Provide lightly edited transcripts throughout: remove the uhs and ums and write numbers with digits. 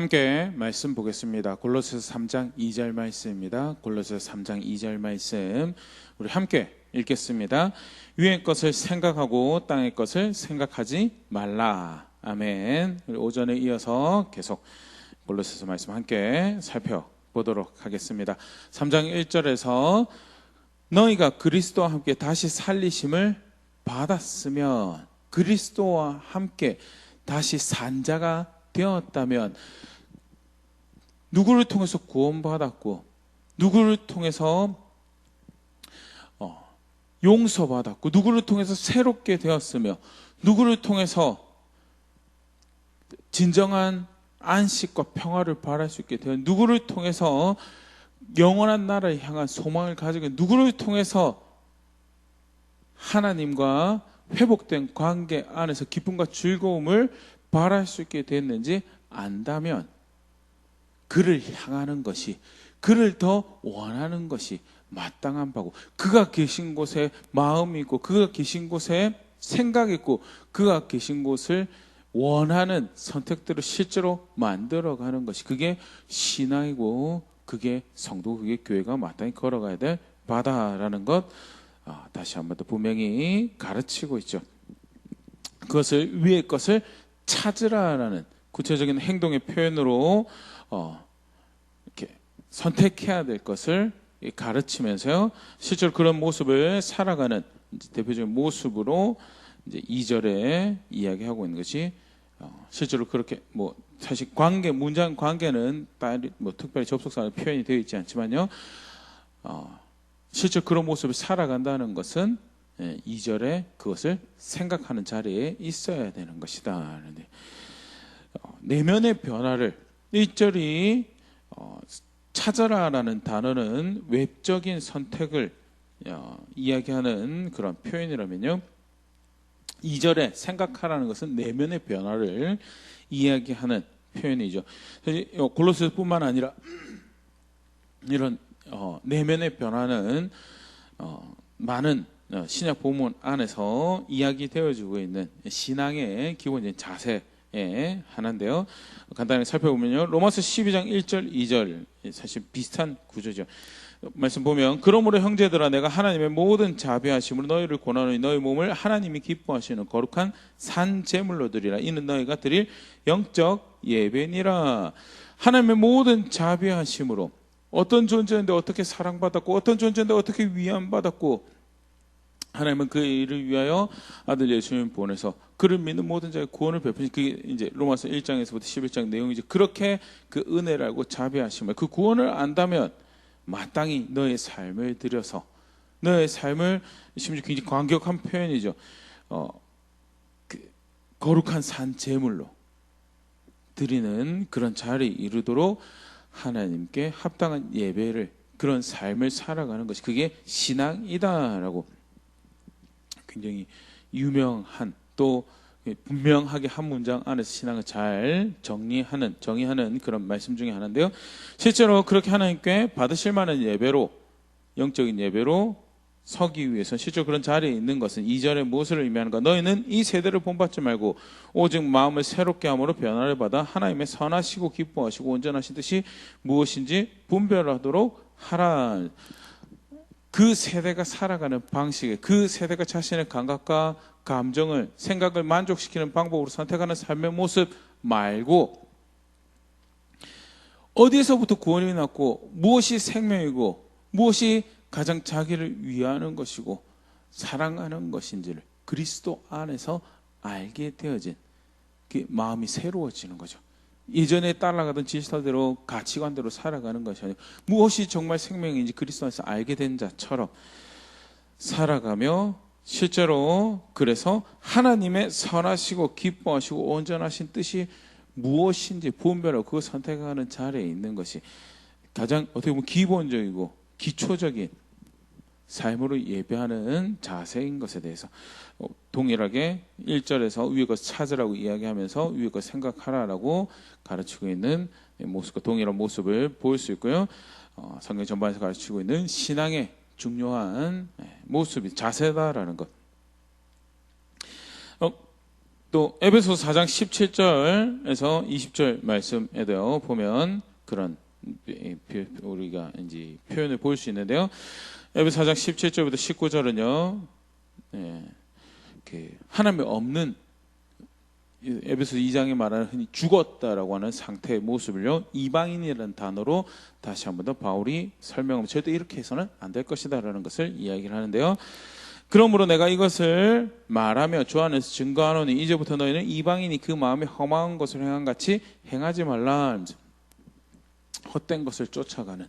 함께 말씀 보겠습니다. 골로새서 3장 2절 말씀입니다. 골로새서 3장 2절 말씀 우리 함께 읽겠습니다. 위의 것을 생각하고 땅의 것을 생각하지 말라. 아멘. 우리 오전에 이어서 계속 골로새서 말씀 함께 살펴보도록 하겠습니다. 3장 1절에서 너희가 그리스도와 함께 다시 살리심을 받았으면, 그리스도와 함께 다시 산 자가 되었다면, 누구를 통해서 구원받았고, 누구를 통해서 용서받았고, 누구를 통해서 새롭게 되었으며, 누구를 통해서 진정한 안식과 평화를 바랄 수 있게 되어, 누구를 통해서 영원한 나라를 향한 소망을 가지고, 누구를 통해서 하나님과 회복된 관계 안에서 기쁨과 즐거움을 바랄 수 있게 됐는지 안다면, 그를 향하는 것이, 그를 더 원하는 것이 마땅한 바고, 그가 계신 곳에 마음이 있고, 그가 계신 곳에 생각이 있고, 그가 계신 곳을 원하는 선택들을 실제로 만들어가는 것이, 그게 신앙이고, 그게 성도, 그게 교회가 마땅히 걸어가야 될 바다라는 것, 다시 한번 더 분명히 가르치고 있죠. 그것을, 위의 것을 찾으라라는 구체적인 행동의 표현으로 이렇게 선택해야 될 것을 가르치면서요, 실제로 그런 모습을 살아가는 대표적인 모습으로 이제 2절에 이야기하고 있는 것이, 실제로 그렇게 사실 관계, 문장 관계는 특별히 접속사로 표현이 되어 있지 않지만요, 실제로 그런 모습을 살아간다는 것은 2절에 그것을 생각하는 자리에 있어야 되는 것이다. 내면의 변화를, 1절이 찾아라라는 단어는 외적인 선택을 이야기하는 그런 표현이라면요, 2절에 생각하라는 것은 내면의 변화를 이야기하는 표현이죠. 골로새서뿐만 아니라 이런 내면의 변화는 많은 신약 본문 안에서 이야기되어지고 있는 신앙의 기본적인 자세의 하나인데요. 간단히 살펴보면요, 로마서 12장 1절 2절 사실 비슷한 구조죠. 말씀 보면, 그러므로 형제들아, 내가 하나님의 모든 자비하심으로 너희를 권하노니 너희 몸을 하나님이 기뻐하시는 거룩한 산 제물로 드리라. 이는 너희가 드릴 영적 예배니라. 하나님의 모든 자비하심으로, 어떤 존재인데 어떻게 사랑받았고, 어떤 존재인데 어떻게 위안받았고, 하나님은 그 일을 위하여 아들 예수님을 보내서 그를 믿는 모든 자에게 구원을 베푸시. 그게 이제 로마서 1장에서부터 11장 내용이죠. 그렇게 그 은혜를 알고 자비하심을, 그 구원을 안다면 마땅히 너의 삶을 들여서, 너의 삶을, 심지어 굉장히 광격한 표현이죠, 거룩한 산 제물로 드리는 그런 자리에 이르도록 하나님께 합당한 예배를, 그런 삶을 살아가는 것이, 그게 신앙이다라고 굉장히 유명한, 또 분명하게 한 문장 안에서 신앙을 잘 정의하는 그런 말씀 중에 하나인데요, 실제로 그렇게 하나님께 받으실 만한 예배로, 영적인 예배로 서기 위해서 실제로 그런 자리에 있는 것은 2절의 무엇을 의미하는가? 너희는 이 세대를 본받지 말고 오직 마음을 새롭게 함으로 변화를 받아 하나님의 선하시고 기뻐하시고 온전하신 뜻이 무엇인지 분별하도록 하라. 그 세대가 살아가는 방식에, 그 세대가 자신의 감각과 감정을, 생각을 만족시키는 방법으로 선택하는 삶의 모습 말고, 어디에서부터 구원이 났고, 무엇이 생명이고, 무엇이 가장 자기를 위하는 것이고 사랑하는 것인지를 그리스도 안에서 알게 되어진, 그 마음이 새로워지는 거죠. 예전에 따라가던 질서대로, 가치관대로 살아가는 것이 아니고, 무엇이 정말 생명인지 그리스도 안에서 알게 된 자처럼 살아가며, 실제로 그래서 하나님의 선하시고 기뻐하시고 온전하신 뜻이 무엇인지 분별하고 그걸 선택하는 자리에 있는 것이 가장 어떻게 보면 기본적이고 기초적인 삶으로 예배하는 자세인 것에 대해서 동일하게 1절에서 위의 것 찾으라고 이야기하면서 위의 것 생각하라라고 가르치고 있는 모습과 동일한 모습을 볼 수 있고요. 성경 전반에서 가르치고 있는 신앙의 중요한 모습이, 자세다라는 것. 또 에베소서 4장 17절에서 20절 말씀에도 보면 그런 우리가 이제 표현을 볼 수 있는데요. 에베소 4장 17절부터 19절은요. 하나님이 없는 에베소 2장에 말하는 흔히 죽었다라고 하는 상태의 모습을요, 이방인이라는 단어로 다시 한번 더 바울이 설명하면 절대 이렇게 해서는 안 될 것이다라는 것을 이야기를 하는데요. 그러므로 내가 이것을 말하며 주 안에서 증거하노니 이제부터 너희는 이방인이 그 마음에 험한 것을 행한 같이 행하지 말라. 헛된 것을 쫓아가는,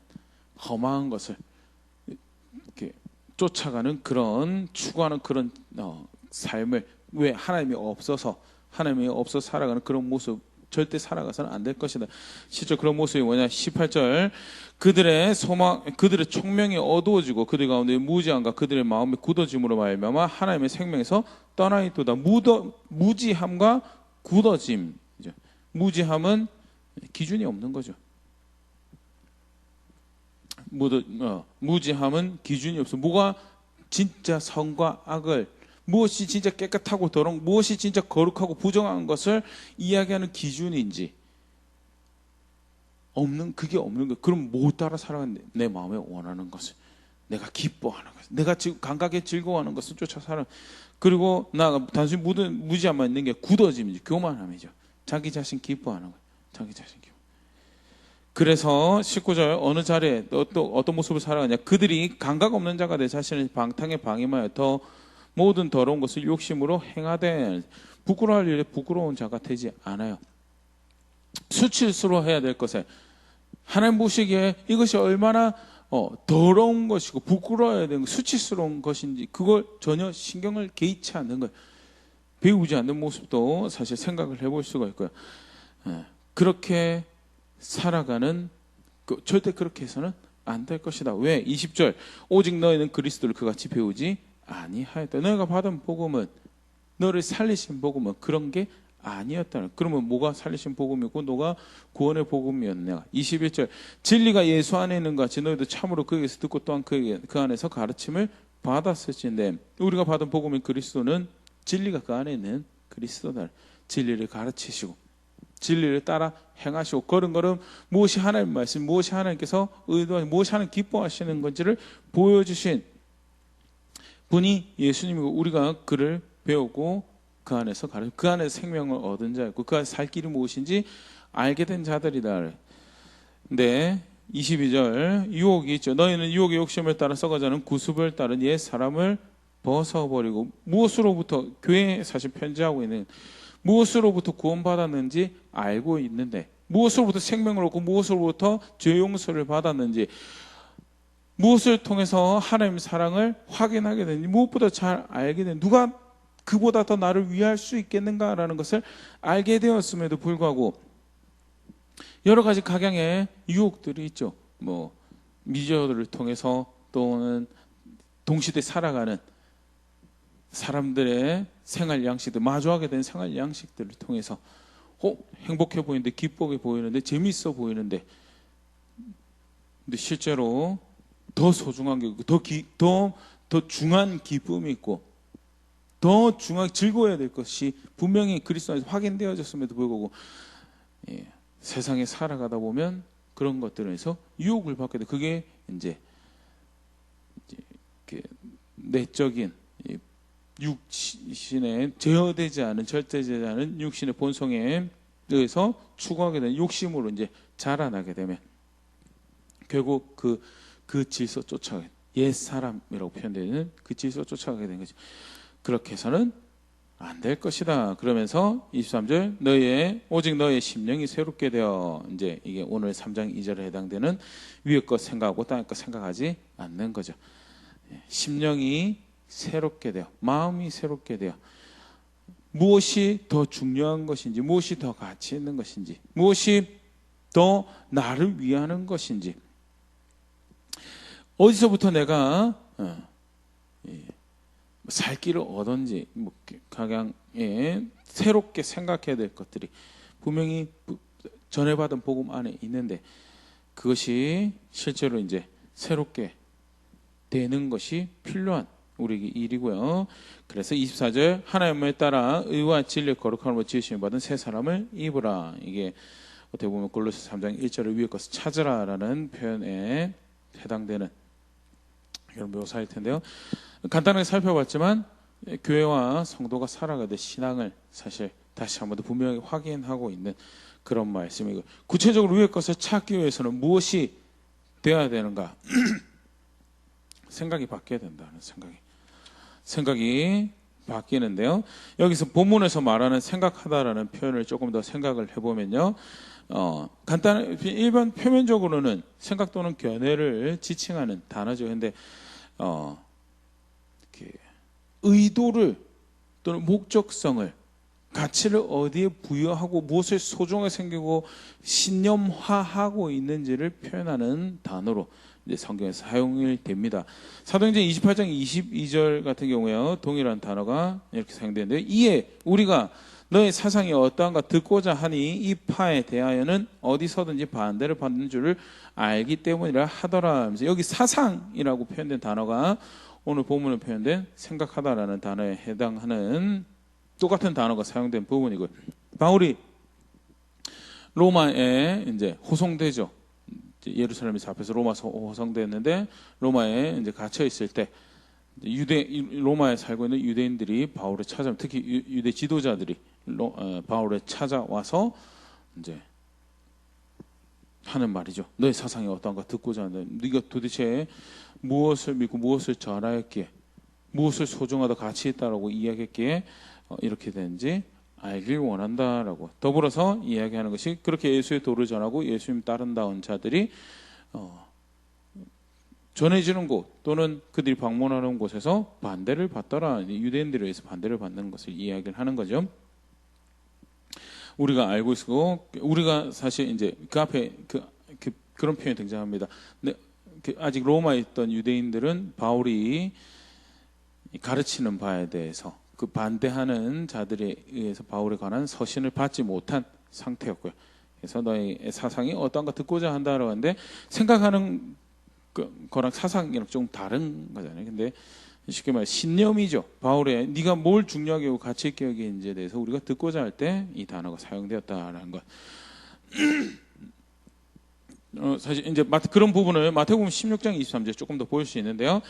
험한 것을 이렇게 쫓아가는 그런 추구하는 그런 삶을, 왜 하나님이 없어서 살아가는 그런 모습 절대 살아가서는 안 될 것이다. 실제 그런 모습이 뭐냐? 18절 그들의 총명이 어두워지고 그들 가운데 무지함과 그들의 마음이 굳어짐으로 말미암아 하나님의 생명에서 떠나 있도다. 무지함과 굳어짐. 무지함은 기준이 없는 거죠. 무지함은 기준이 없어. 뭐가 진짜 선과 악을, 무엇이 진짜 깨끗하고 더러운, 무엇이 진짜 거룩하고 부정한 것을 이야기하는 기준인지 그게 없는 거예요. 그럼 뭐 따라 살아가는데? 내 마음에 원하는 것을, 내가 기뻐하는 것을, 내가 지금 감각에 즐거워하는 것을 쫓아 살아. 그리고 나 단순히 무지함만 있는 게 굳어짐이죠. 교만함이죠. 자기 자신 기뻐하는 거예요. 자기 자신 기뻐. 그래서 19절 어느 자리에 또 어떤 모습을 살아가냐? 그들이 감각 없는 자가 내 자신을 방탕에 방임하여 더 모든 더러운 것을 욕심으로 행하되 부끄러워할 일에 부끄러운 자가 되지 않아요. 수치스러워해야 될 것에 하나님 보시기에 이것이 얼마나 더러운 것이고 부끄러워야 되는 수치스러운 것인지 그걸 전혀 신경을 개의치 않는 거예요. 배우지 않는 모습도 사실 생각을 해볼 수가 있고요. 그렇게 살아가는, 절대 그렇게 해서는 안 될 것이다. 왜? 20절 오직 너희는 그리스도를 그같이 배우지 아니하였다. 너희가 받은 복음은, 너를 살리신 복음은 그런 게 아니었다. 그러면 뭐가 살리신 복음이고 너가 구원의 복음이었냐? 21절 진리가 예수 안에 있는 것 같이 너희도 참으로 그에게서 듣고 또한 그 안에서 가르침을 받았을진데, 우리가 받은 복음인 그리스도는 진리가 그 안에 있는 그리스도다. 진리를 가르치시고 진리를 따라 행하시고 걸음걸음 무엇이 하나님 말씀, 무엇이 하나님께서 의도하신, 무엇이 하나님 기뻐하시는 건지를 보여주신 분이 예수님이고, 우리가 그를 배우고 그 안에서 그 안에서 생명을 얻은 자였고 그 안에서 살 길이 무엇인지 알게 된 자들이다. 근데 22절 유혹이 있죠. 너희는 유혹의 욕심을 따라 썩어가는 구습을 따른 옛 사람을 벗어버리고, 무엇으로부터 교회에 사실 편지하고 있는, 무엇으로부터 구원받았는지 알고 있는데, 무엇으로부터 생명을 얻고 무엇으로부터 죄 용서를 받았는지, 무엇을 통해서 하나님의 사랑을 확인하게 되는지 무엇보다 잘 알게 된, 누가 그보다 더 나를 위할 수 있겠는가라는 것을 알게 되었음에도 불구하고 여러 가지 각양의 유혹들이 있죠. 미디어들을 통해서 또는 동시대 살아가는 사람들의 생활 양식들, 마주하게 된 생활 양식들을 통해서 행복해 보이는데, 기쁘게 보이는데, 재미있어 보이는데, 근데 실제로 더 소중한 게 있고 더 중한 기쁨이 있고 더 중하게 즐거워야 될 것이 분명히 그리스도 안에서 확인되어졌음에도 불구하고 세상에 살아가다 보면 그런 것들에서 유혹을 받게 돼. 그게 이제 내적인 육신에 제어되지 않은, 절대되지 않은 육신의 본성에 의해서 추구하게 되는 욕심으로 이제 자라나게 되면 결국 그 질서 쫓아가게, 옛 사람이라고 표현되는 그 질서 쫓아가게 되는 거죠. 그렇게 해서는 안 될 것이다. 그러면서 23절 오직 너의 심령이 새롭게 되어, 이제 이게 오늘 3장 2절에 해당되는 위의 것 생각하고 땅의 것 생각하지 않는 거죠. 심령이 새롭게 되어, 마음이 새롭게 되어, 무엇이 더 중요한 것인지, 무엇이 더 가치 있는 것인지, 무엇이 더 나를 위하는 것인지, 어디서부터 내가 살 길을 얻은지 각양에 새롭게 생각해야 될 것들이 분명히 전해받은 복음 안에 있는데, 그것이 실제로 이제 새롭게 되는 것이 필요한, 우리 일이고요. 그래서 24절 하나님을 따라 의와 진리의 거룩함으로 지으심을 받은 새 사람을 입으라. 이게 어떻게 보면 골로새 3장 1절을 위에 것을 찾으라라는 표현에 해당되는 이런 묘사일 텐데요. 간단하게 살펴봤지만 교회와 성도가 살아가듯 신앙을 사실 다시 한번 더 분명히 확인하고 있는 그런 말씀이고, 구체적으로 위의 것을 찾기 위해서는 무엇이 되어야 되는가? 생각이 바뀌어야 된다는 생각이 바뀌는데요. 여기서 본문에서 말하는 생각하다라는 표현을 조금 더 생각을 해보면요, 간단한 일반 표면적으로는 생각 또는 견해를 지칭하는 단어죠. 근데 의도를 또는 목적성을, 가치를 어디에 부여하고 무엇을 소중하게 생기고 신념화하고 있는지를 표현하는 단어로 이제 성경에서 사용이 됩니다. 사도행전 28장 22절 같은 경우에요, 동일한 단어가 이렇게 사용되는데, 이에 우리가 너의 사상이 어떠한가 듣고자 하니 이 파에 대하여는 어디서든지 반대를 받는 줄을 알기 때문이라 하더라. 여기 사상이라고 표현된 단어가 오늘 본문에 표현된 생각하다라는 단어에 해당하는 똑같은 단어가 사용된 부분이고요. 바울이 로마에 이제 호송되죠. 예루살렘에서 앞에서 로마서 호송됐는데, 로마에 이제 갇혀 있을 때 로마에 살고 있는 유대인들이 바울을 찾아, 특히 유대 지도자들이 바울을 찾아와서 이제 하는 말이죠. 너의 사상이 어떠한가 듣고자 하는데, 네가 도대체 무엇을 믿고 무엇을 전하였기에, 무엇을 소중하다 가치 있다라고 이야기했기에 이렇게 되는지 알길 원한다라고. 더불어서 이야기하는 것이, 그렇게 예수의 도를 전하고 예수님 따른다운 자들이 전해지는 곳 또는 그들이 방문하는 곳에서 반대를 받더라. 유대인들에 의해서 반대를 받는 것을 이야기를 하는 거죠. 우리가 알고 있고, 우리가 사실 이제 그 앞에 그런 표현이 등장합니다. 근데 아직 로마에 있던 유대인들은 바울이 가르치는 바에 대해서 그 반대하는 자들에 의해서 바울에 관한 서신을 받지 못한 상태였고요. 그래서 너의 사상이 어떤가 듣고자 한다라고 하는데, 생각하는 거랑 사상이랑 조금 다른 거잖아요. 근데 쉽게 말해 신념이죠. 바울의 네가 뭘 중요하게 여기고 가치 있게 여기는지에 대해서 우리가 듣고자 할 때 이 단어가 사용되었다라는 것. 사실 이제 그런 부분을 마태복음 16장 23절 조금 더 보일 수 있는데요.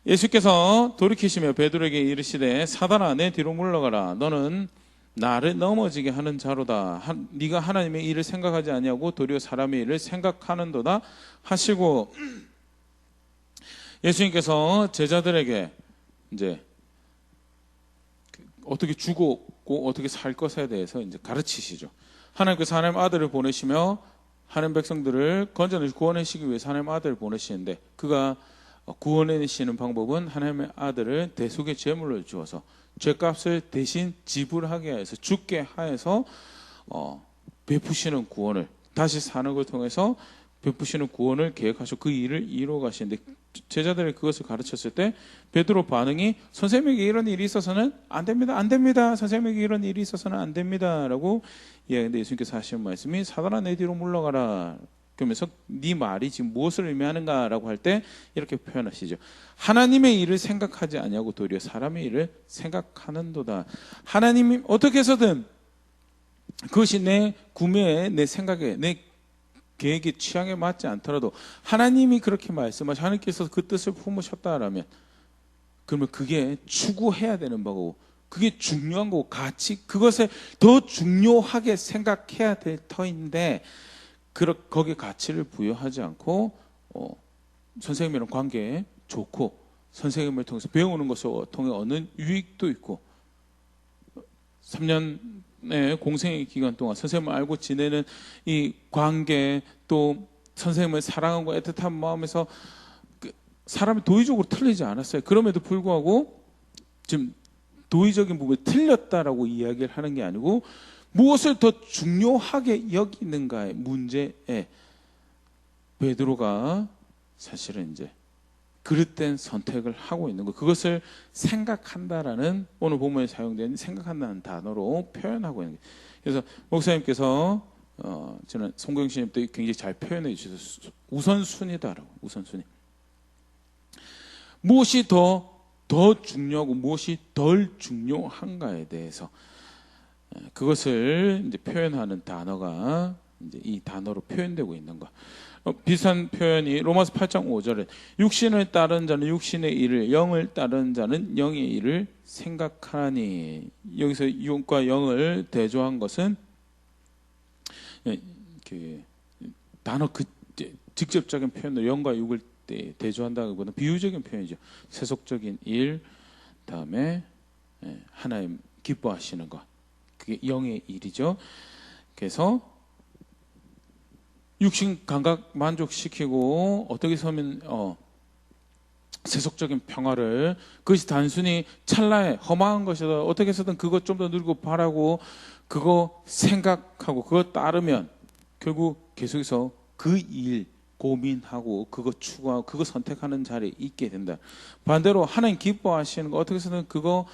예수께서 돌이키시며 베드로에게 이르시되 사단아 내 뒤로 물러가라. 너는 나를 넘어지게 하는 자로다. 네가 하나님의 일을 생각하지 아니하고 도리어 사람의 일을 생각하는도다 하시고, 예수님께서 제자들에게 이제 어떻게 죽었고 어떻게 살 것에 대해서 이제 가르치시죠. 하나님께서 하나님 아들을 보내시며 하나님 백성들을 건져내시고 구원하시기 위해서 하나님 아들을 보내시는데, 그가 구원해내시는 방법은 하나님의 아들을 대속의 제물로 주어서 죄값을 대신 지불하게 하여서 죽게 하여서 베푸시는 구원을, 다시 사는 걸 통해서 베푸시는 구원을 계획하시고 그 일을 이루어 가시는데, 제자들이 그것을 가르쳤을 때 베드로 반응이 선생님에게 이런 일이 있어서는 안 됩니다. 안 됩니다. 선생님에게 이런 일이 있어서는 안 됩니다. 라고 이야기했는데, 예수님께서 하시는 말씀이 사단아 내 뒤로 물러가라. 그러면서 네 말이 지금 무엇을 의미하는가라고 할 때 이렇게 표현하시죠. 하나님의 일을 생각하지 아니하고 도리어 사람의 일을 생각하는도다. 하나님이 어떻게 해서든 그것이 내 구매에, 내 생각에, 내 계획에, 취향에 맞지 않더라도 하나님이 그렇게 말씀하시고 하나님께서 그 뜻을 품으셨다라면, 그러면 그게 추구해야 되는 거고, 그게 중요한 거고, 가치, 그것을 더 중요하게 생각해야 될 터인데, 거기에 가치를 부여하지 않고 선생님이랑 관계에 좋고 선생님을 통해서 배우는 것을 통해 얻는 유익도 있고, 3년의 공생의 기간 동안 선생님을 알고 지내는 이 관계, 또 선생님을 사랑하고 애틋한 마음에서 사람이 도의적으로 틀리지 않았어요. 그럼에도 불구하고 지금 도의적인 부분이 틀렸다라고 이야기를 하는 게 아니고, 무엇을 더 중요하게 여기는가의 문제에 베드로가 사실은 이제 그릇된 선택을 하고 있는 거, 그것을 생각한다라는 오늘 본문에 사용된 생각한다는 단어로 표현하고 있는 거예요. 그래서 목사님께서 저는 송경신님 때 굉장히 잘 표현해 주셔서 우선순위다라고, 우선순위. 무엇이 더 더 중요하고 무엇이 덜 중요한가에 대해서 그것을 이제 표현하는 단어가 이제 이 단어로 표현되고 있는 거. 비슷한 표현이 로마서 8장 5절에 육신을 따르는 자는 육신의 일을, 영을 따르는 자는 영의 일을 생각하니. 여기서 육과 영을 대조한 것은 그 단어 그 직접적인 표현으로 영과 육을 대조한다기보다 비유적인 표현이죠. 세속적인 일, 다음에 하나님 기뻐하시는 것, 그게 영의 일이죠. 그래서 육신 감각 만족시키고 어떻게 서면 세속적인 평화를, 그것이 단순히 찰나의 허망한 것이다, 어떻게 해서든 그것 좀 더 누리고 바라고 그거 생각하고 그거 따르면 결국 계속해서 그 일 고민하고 그거 추구하고 그거 선택하는 자리에 있게 된다. 반대로 하나님 기뻐하시는 거, 어떻게 해서든 그거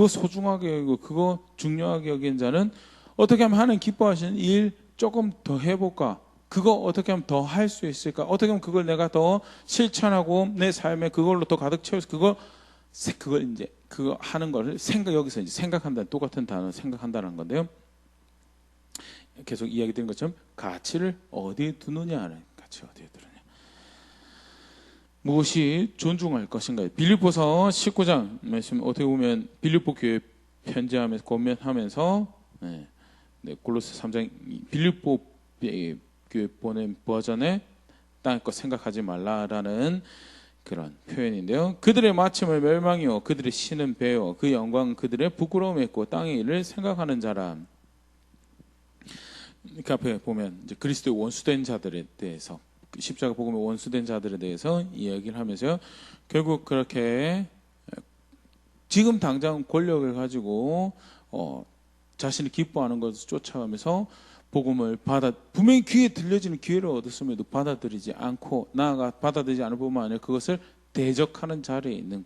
소중하게 여기고 그거 중요하게 여기는 자는 어떻게 하면 하나님 기뻐하시는 일 조금 더 해볼까, 그거 어떻게 하면 더 할 수 있을까, 어떻게 하면 그걸 내가 더 실천하고 내 삶에 그걸로 더 가득 채워서 그걸 이제 그거 하는 거를 여기서 이제 생각한다, 똑같은 단어 생각한다는 건데요. 계속 이야기 드린 것처럼 가치를 어디에 두느냐는, 가치 어디에 두느냐, 무엇이 존중할 것인가. 빌립보서 19장 말씀 어떻게 보면 빌립보 교회 편지하면서 권면하면서 골로새 3장 빌립보 교회 보낸 버전에 땅의 것 생각하지 말라라는 그런 표현인데요. 그들의 마침을 멸망이요 그들의 신은 배요 그 영광은 그들의 부끄러움에 있고 땅의 일을 생각하는 자라. 그 앞에 보면 이제 그리스도의 원수된 자들에 대해서, 십자가 복음의 원수된 자들에 대해서 이야기를 하면서요, 결국 그렇게 지금 당장 권력을 가지고 자신이 기뻐하는 것을 쫓아가면서 복음을 분명히 귀에 들려지는 기회를 얻었음에도 받아들이지 않고, 나아가 받아들이지 않을 뿐만 아니라 그것을 대적하는 자리에 있는,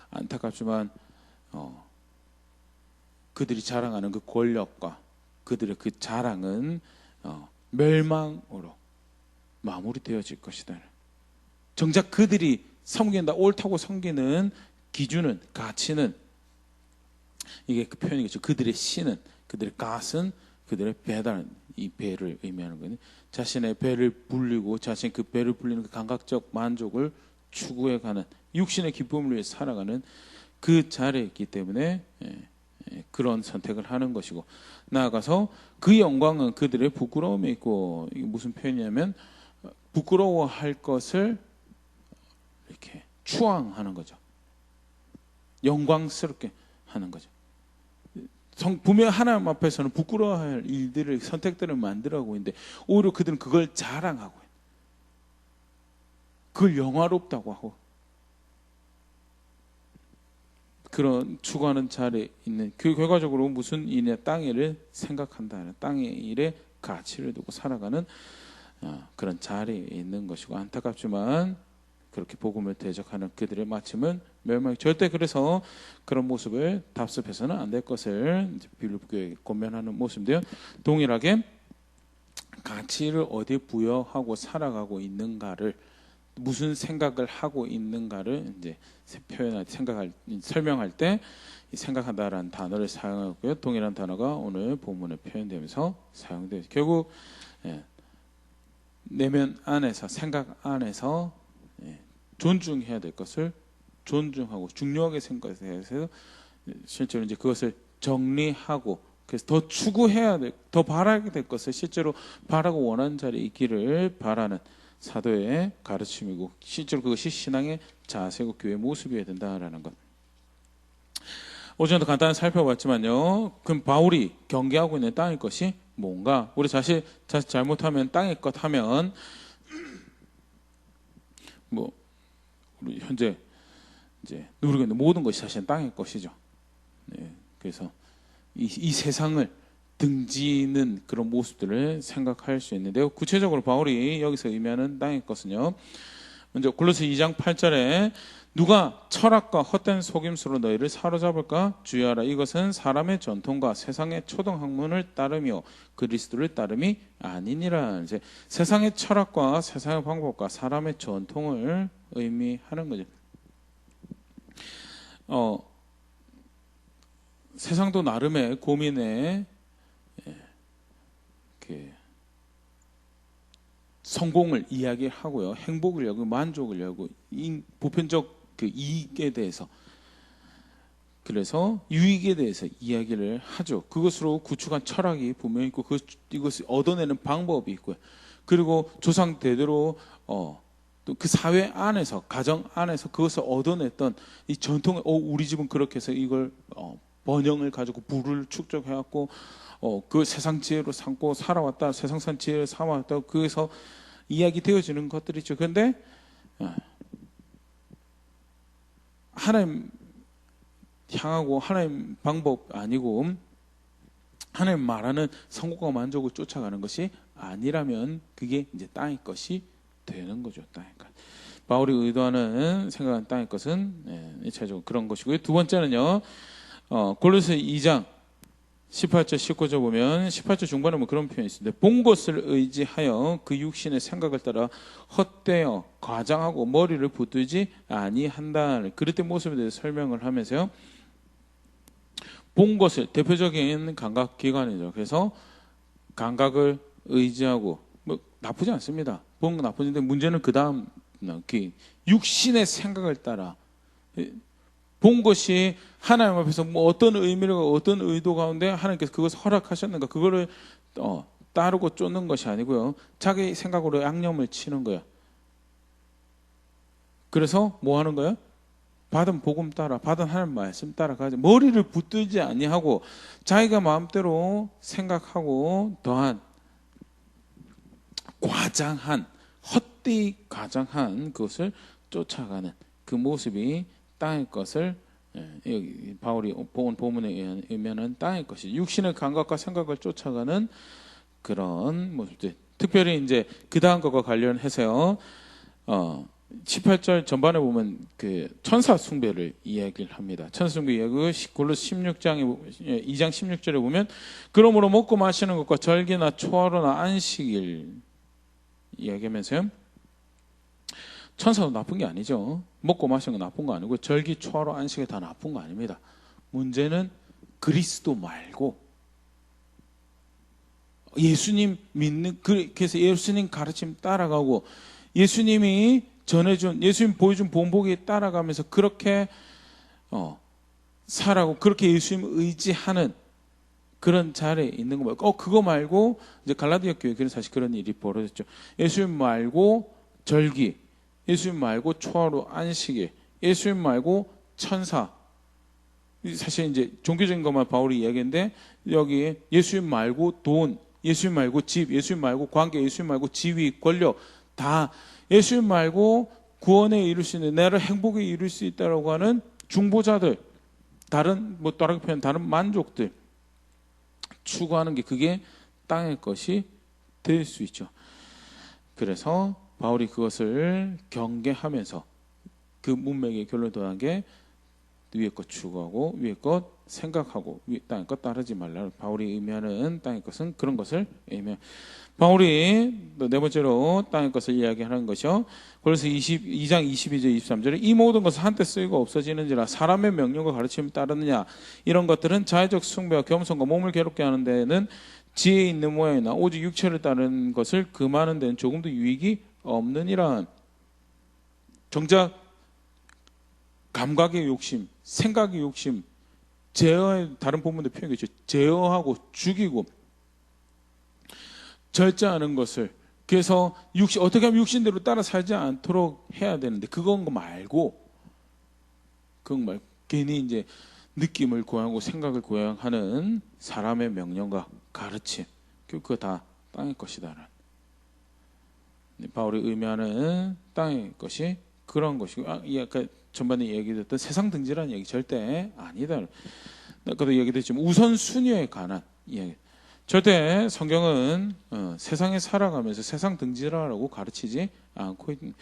안타깝지만 그들이 자랑하는 그 권력과 그들의 그 자랑은 멸망으로 마무리되어질 것이다. 정작 그들이 섬긴다, 옳다고 섬기는 기준은, 가치는, 이게 그 표현이겠죠. 그들의 신은, 그들의 갓은, 그들의 배다는, 이 배를 의미하는 거는 자신의 배를 불리고 자신 그 배를 불리는 그 감각적 만족을 추구해가는, 육신의 기쁨을 위해 살아가는 그 자리에 있기 때문에 그런 선택을 하는 것이고, 나아가서 그 영광은 그들의 부끄러움에 있고, 이게 무슨 표현이냐면 부끄러워할 것을 이렇게 추앙하는 거죠. 영광스럽게 하는 거죠. 분명 하나님 앞에서는 부끄러워할 일들을, 선택들을 만들어가고 있는데 오히려 그들은 그걸 자랑하고 있는, 그걸 영화롭다고 하고 그런 추구하는 자리에 있는, 그 결과적으로 무슨 일이냐, 땅의 일을 생각한다는, 땅의 일에 가치를 두고 살아가는 그런 자리에 있는 것이고, 안타깝지만 그렇게 복음을 대적하는 그들의 마침은 멸망. 절대 그래서 그런 모습을 답습해서는 안 될 것을 빌립보에 권면하는 모습인데요. 동일하게 가치를 어디에 부여하고 살아가고 있는가를, 무슨 생각을 하고 있는가를 이제 표현할, 설명할 때 생각한다라는 단어를 사용하고요. 동일한 단어가 오늘 본문에 표현되면서 사용돼요. 결국 내면 안에서, 생각 안에서 존중해야 될 것을 존중하고 중요하게 생각해서 실제로 이제 그것을 정리하고, 그래서 더 추구해야 될, 더 바라게 될 것을 실제로 바라고 원하는 자리에 있기를 바라는 사도의 가르침이고, 실제로 그것이 신앙의 자세고 교회의 모습이어야 된다라는 것. 오전에도 간단히 살펴봤지만요, 그럼 바울이 경계하고 있는 땅의 것이 뭔가? 우리 자신 잘못하면 땅의 것 하면 우리 현재 이제 누리고 있는 모든 것이 사실은 땅의 것이죠. 그래서 이 세상을 등지는 그런 모습들을 생각할 수 있는데요. 구체적으로 바울이 여기서 의미하는 땅의 것은요, 먼저 골로새 2장 8절에 누가 철학과 헛된 속임수로 너희를 사로잡을까? 주의하라. 이것은 사람의 전통과 세상의 초등학문을 따르며 그리스도를 따름이 아니니라. 이제 세상의 철학과 세상의 방법과 사람의 전통을 의미하는 거죠. 세상도 나름의 고민에 성공을 이야기하고요, 행복을 이야기하고 만족을 이야기하고 보편적 그 이익에 대해서, 그래서 유익에 대해서 이야기를 하죠. 그것으로 구축한 철학이 분명히 있고 이것을 얻어내는 방법이 있고요. 그리고 조상 대대로 또 그 사회 안에서, 가정 안에서 그것을 얻어냈던 이 전통의 우리 집은 그렇게 해서 이걸 번영을 가지고 부를 축적해갖고 그 세상 지혜로 삼고 살아왔다, 세상산 지혜를 삼아왔다, 그래서 이야기 되어지는 것들이죠. 그런데 하나님 향하고 하나님 방법 아니고 하나님 말하는 성공과 만족을 쫓아가는 것이 아니라면 그게 이제 땅의 것이 되는 거죠. 땅의 것. 바울이 의도하는 생각한 땅의 것은 1차적으로 그런 것이고요. 두 번째는요, 골로새 2장 18절 19절 보면 18절 중반에 뭐 그런 표현이 있습니다. 본 것을 의지하여 그 육신의 생각을 따라 헛되어 과장하고 머리를 붙들지 아니한다. 그릇된 모습에 대해서 설명을 하면서요, 본 것을 대표적인 감각기관이죠. 그래서 감각을 의지하고 뭐 나쁘지 않습니다. 본 건 나쁘는데 문제는 그 다음 육신의 생각을 따라 본 것이 하나님 앞에서 뭐 어떤 의미를, 어떤 의도 가운데 하나님께서 그것을 허락하셨는가, 그거를 따르고 쫓는 것이 아니고요, 자기 생각으로 양념을 치는 거야. 그래서 뭐 하는 거야? 받은 복음 따라, 받은 하나님 말씀 따라가지, 머리를 붙들지 아니하고 자기가 마음대로 생각하고 더한 과장한, 헛되이 과장한 그것을 쫓아가는 그 모습이 땅의 것을, 여기 바울이 본 본문에 의미하는 땅의 것이 육신의 감각과 생각을 쫓아가는 그런 모습들. 특별히 이제 그 다음 것과 관련해서요, 18절 전반에 보면 그 천사 숭배를 이야기를 합니다. 천사 숭배 이야기 골로새 16장 2장 16절에 보면, 그러므로 먹고 마시는 것과 절기나 초하루나 안식일 이야기하면서요, 천사도 나쁜 게 아니죠. 먹고 마시는 건 나쁜 거 아니고 절기, 초하루, 안식이 다 나쁜 거 아닙니다. 문제는 그리스도 말고 예수님 믿는, 그래서 예수님 가르침 따라가고 예수님이 전해준, 예수님 보여준 본보기에 따라가면서 그렇게 살아고 그렇게 예수님 의지하는 그런 자리에 있는 거 말고, 그거 말고 이제 갈라디아 교회는 사실 그런 일이 벌어졌죠. 예수님 말고 절기, 예수님 말고 초하루, 안식일, 예수님 말고 천사. 사실 이제 종교적인 것만 바울이 이야기했는데, 여기 예수님 말고 돈, 예수님 말고 집, 예수님 말고 관계, 예수님 말고 지위, 권력, 다 예수님 말고 구원에 이룰 수 있는, 나를 행복에 이룰 수 있다라고 하는 중보자들, 다른 뭐 다른 표현, 다른 만족들 추구하는 게, 그게 땅의 것이 될 수 있죠. 그래서 바울이 그것을 경계하면서 그 문맥의 결론을 도한 게, 위의 것 추구하고 위의 것 생각하고 땅의 것 따르지 말라. 바울이 의미하는 땅의 것은 그런 것을 의미해요. 바울이 네 번째로 땅의 것을 이야기하는 것이요, 골로새 2장 22절 23절에 이 모든 것은 한때 쓰이고 없어지는지라 사람의 명령과 가르침을 따르느냐, 이런 것들은 자의적 숭배와 겸손과 몸을 괴롭게 하는 데는 지혜 있는 모양이나 오직 육체를 따르는 것을 금하는 데는 조금도 유익이 없느니라. 정작 감각의 욕심, 생각의 욕심, 제어의, 다른 본문도 표현이죠, 제어하고 죽이고 절제하는 것을, 그래서 어떻게 하면 육신대로 따라 살지 않도록 해야 되는데, 그건 거 말고, 그건 말고 괜히 이제 느낌을 고양하고 생각을 고양하는 사람의 명령과 가르침, 그거 다 땅의 것이다라는, 바울이 의미하는 땅의 것이 그런 것이고, 아까 전반에 얘기했던 세상 등지라는 얘기 절대 아니다. 아까도 얘기했지만 우선순위에 관한 이야기. 절대 성경은 세상에 살아가면서 세상 등지라라고 가르치지 않고 있는,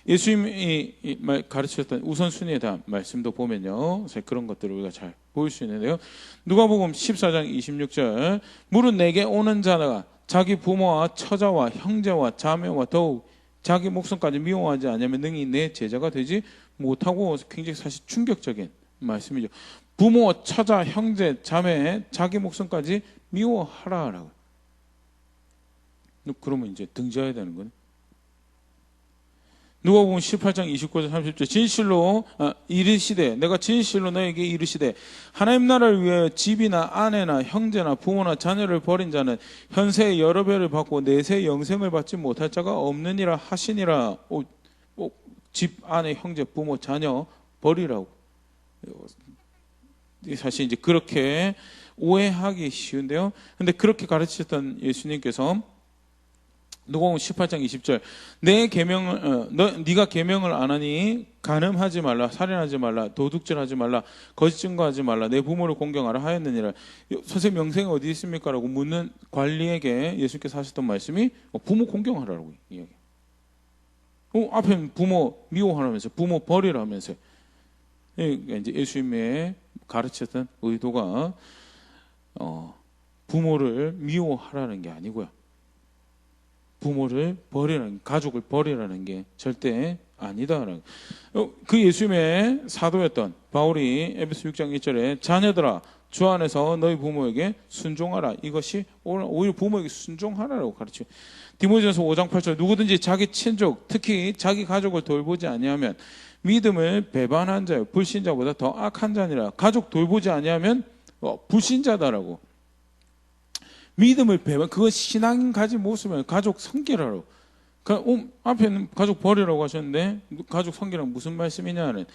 예수님이 가르치셨던 우선순위에 대한 말씀도 보면요, 그런 것들을 우리가 잘 보일 수 있는데요. 누가복음 14장 26절, 무릇 내게 오는 자가 자기 부모와 처자와 형제와 자매와 더욱 자기 목숨까지 미워하지 않으면 능히 내 제자가 되지 못하고, 굉장히 사실 충격적인 말씀이죠. 부모, 처자, 형제, 자매, 자기 목숨까지 미워하라라고. 그러면 이제 등지어야 되는 거네. 누가복음 18장 29절 30절 진실로 이르시되 내가 진실로 너에게 이르시되 하나님 나라를 위하여 집이나 아내나 형제나 부모나 자녀를 버린 자는 현세의 여러 배를 받고 내세 영생을 받지 못할 자가 없느니라 하시니라. 집, 아내, 형제, 부모, 자녀 버리라고. 사실 이제 그렇게 오해하기 쉬운데요. 근데 그렇게 가르치셨던 예수님께서 누가복음 18장 20절 내 계명을 네가 계명을 안 하니 간음하지 말라, 살인하지 말라, 도둑질하지 말라, 거짓 증거하지 말라, 내 부모를 공경하라 하였느니라. 선생님 영생이 어디 있습니까? 라고 묻는 관리에게 예수님께서 하셨던 말씀이 부모 공경하라고 이야기. 앞에 부모 미워하라면서 부모 버리라면서. 이제 예수님의 가르쳤던 의도가 부모를 미워하라는 게 아니고요. 부모를 버리라는, 가족을 버리라는 게 절대 아니다. 그 예수님의 사도였던 바울이 에베소 6장 1절에 자녀들아 주 안에서 너희 부모에게 순종하라. 이것이 오히려 부모에게 순종하라라고 가르쳐요. 디모데전서 5장 8절 누구든지 자기 친족 특히 자기 가족을 돌보지 아니하면 믿음을 배반한 자요 불신자보다 더 악한 자니라. 가족 돌보지 아니하면 불신자다라고. 믿음을 배반, 그건 신앙 가진 모습이에요. 가족 섬기라고. 앞에는 가족 버리라고 하셨는데 가족 섬기라는 무슨 말씀이냐는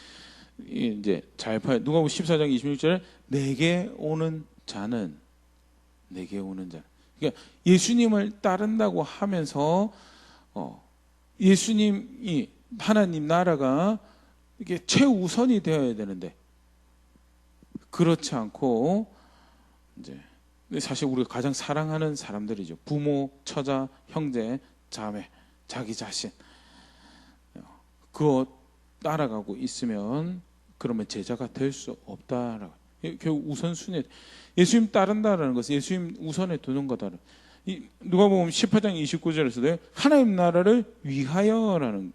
이제 잘 봐요. 누가복음 14장 26절에 내게 오는 자는 그러니까 예수님을 따른다고 하면서 예수님이 하나님 나라가 이게 최우선이 되어야 되는데 그렇지 않고 이제 사실 우리가 가장 사랑하는 사람들이죠. 부모, 처자, 형제, 자매, 자기 자신. 그거 따라가고 있으면 그러면 제자가 될 수 없다라고. 결국 우선순위. 예수님 따른다라는 것은 예수님 우선에 두는 거다. 누가복음 18장 29절에서도 하나님 나라를 위하여라는,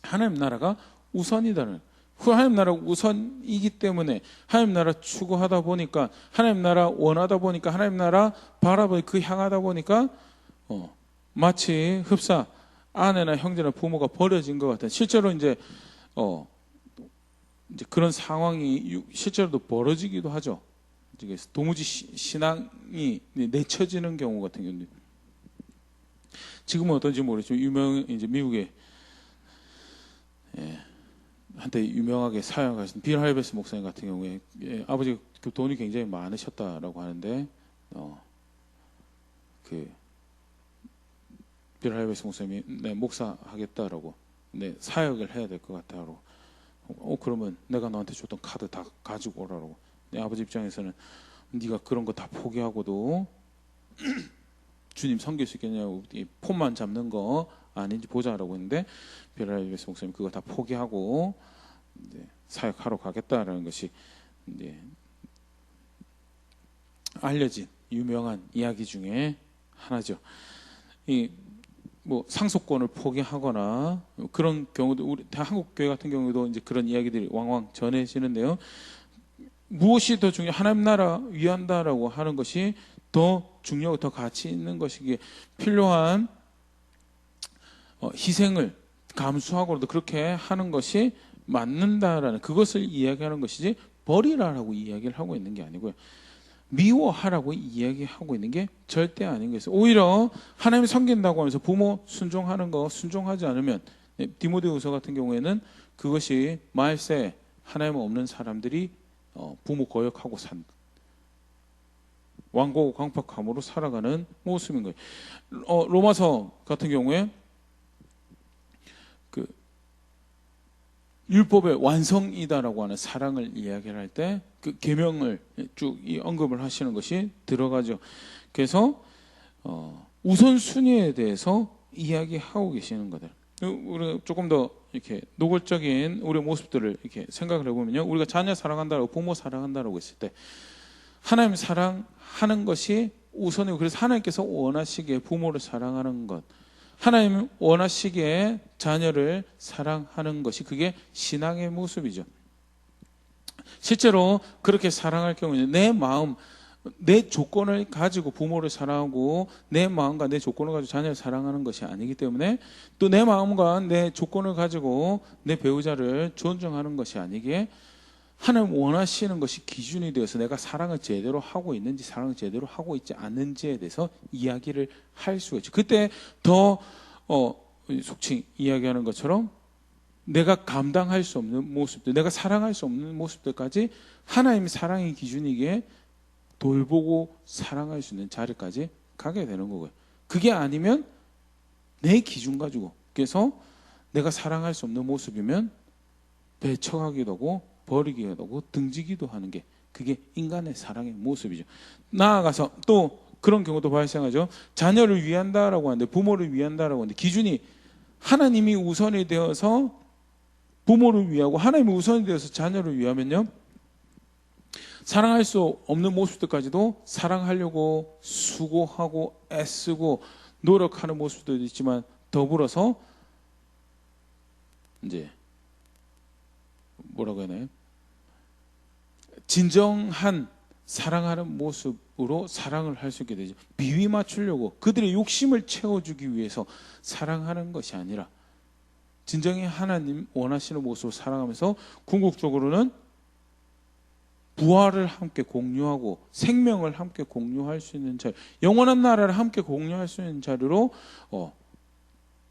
하나님 나라가 우선이다는. 하나님 나라가 우선이기 때문에 하나님 나라 추구하다 보니까 하나님 나라 원하다 보니까 하나님 나라 바라보니 그 향하다 보니까 마치 흡사 아내나 형제나 부모가 버려진 것 같은 실제로 이제 그런 상황이 실제로도 벌어지기도 하죠. 도무지 신앙이 내쳐지는 경우 같은 경우는 지금은 어떤지 모르겠지만 유명 이제 미국에 한때 유명하게 사역하신 빌 할베스 목사님 같은 경우에 아버지가 그 돈이 굉장히 많으셨다라고 하는데 그 빌 할베스 목사님이 내 목사 하겠다라고 내 사역을 해야 될 것 같다라고 그러면 내가 너한테 줬던 카드 다 가지고 오라고. 내 아버지 입장에서는 네가 그런 거 다 포기하고도 주님 섬길 수 있겠냐고 폰만 잡는 거 아닌지 보자라고 했는데 빌 할베스 목사님 그거 다 포기하고 이제 사역하러 가겠다라는 것이 이제 알려진 유명한 이야기 중에 하나죠. 뭐 상속권을 포기하거나 그런 경우도 우리 한국 교회 같은 경우도 이제 그런 이야기들이 왕왕 전해지는데요. 무엇이 더 중요? 하나님 나라 위한다라고 하는 것이 더 중요하고 더 가치 있는 것이기에 필요한 희생을 감수하고도 그렇게 하는 것이 맞는다라는 그것을 이야기하는 것이지 버리라라고 이야기를 하고 있는 게 아니고요. 미워하라고 이야기하고 있는 게 절대 아닌 것이에요. 오히려 하나님을 섬긴다고 하면서 부모 순종하는 거 순종하지 않으면 디모데후서 같은 경우에는 그것이 말세 하나님 없는 사람들이 부모 거역하고 산 완고하고 강팍함으로 살아가는 모습인 거예요. 로마서 같은 경우에 그 율법의 완성이다라고 하는 사랑을 이야기를 할 때 그 계명을 쭉 언급을 하시는 것이 들어가죠. 그래서 우선순위에 대해서 이야기하고 계시는 것들. 우리 조금 더 이렇게 노골적인 우리의 모습들을 이렇게 생각을 해보면요, 우리가 자녀 사랑한다라고 부모 사랑한다라고 했을 때 하나님 사랑하는 것이 우선이고, 그래서 하나님께서 원하시기에 부모를 사랑하는 것, 하나님 원하시기에 자녀를 사랑하는 것이 그게 신앙의 모습이죠. 실제로 그렇게 사랑할 경우에는 내 마음, 내 조건을 가지고 부모를 사랑하고 내 마음과 내 조건을 가지고 자녀를 사랑하는 것이 아니기 때문에 또 내 마음과 내 조건을 가지고 내 배우자를 존중하는 것이 아니기에 하나님 원하시는 것이 기준이 되어서 내가 사랑을 제대로 하고 있는지 사랑을 제대로 하고 있지 않는지에 대해서 이야기를 할 수가 있죠. 그때 더 속칭 이야기하는 것처럼 내가 감당할 수 없는 모습들, 내가 사랑할 수 없는 모습들까지 하나님의 사랑의 기준이기에 돌보고 사랑할 수 있는 자리까지 가게 되는 거고요. 그게 아니면 내 기준 가지고, 그래서 내가 사랑할 수 없는 모습이면 배척하기도 하고 버리기도 하고 등지기도 하는 게 그게 인간의 사랑의 모습이죠. 나아가서 또 그런 경우도 발생하죠. 자녀를 위한다라고 하는데, 부모를 위한다라고 하는데 기준이 하나님이 우선이 되어서 부모를 위하고 하나님이 우선이 되어서 자녀를 위하면요, 사랑할 수 없는 모습들까지도 사랑하려고 수고하고 애쓰고 노력하는 모습도 있지만 더불어서 이제 뭐라고 해야 하나요? 진정한 사랑하는 모습으로 사랑을 할 수 있게 되죠. 비위 맞추려고 그들의 욕심을 채워주기 위해서 사랑하는 것이 아니라 진정히 하나님 원하시는 모습으로 사랑하면서 궁극적으로는 부활을 함께 공유하고 생명을 함께 공유할 수 있는 자리, 영원한 나라를 함께 공유할 수 있는 자리로